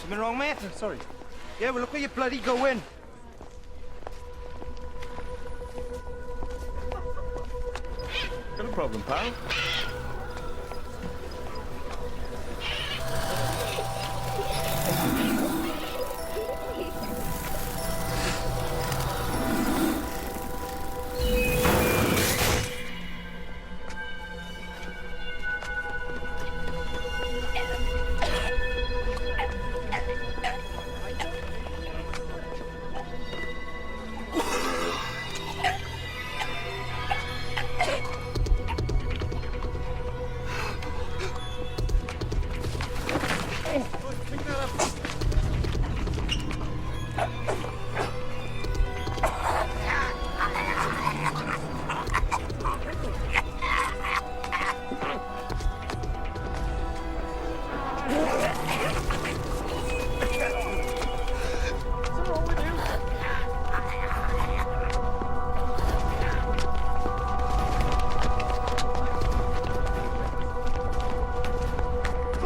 Something wrong, mate? Sorry. Yeah, well, look where you bloody going. Got a problem, pal?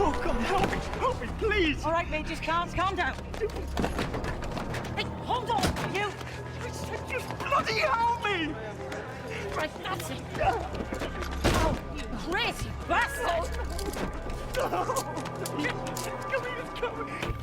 Oh, come help me, please! All right, mate, just calm down. Hey, hold on, you. Just bloody help me! Right, that's it. Oh, you crazy bastard! Come here, come here.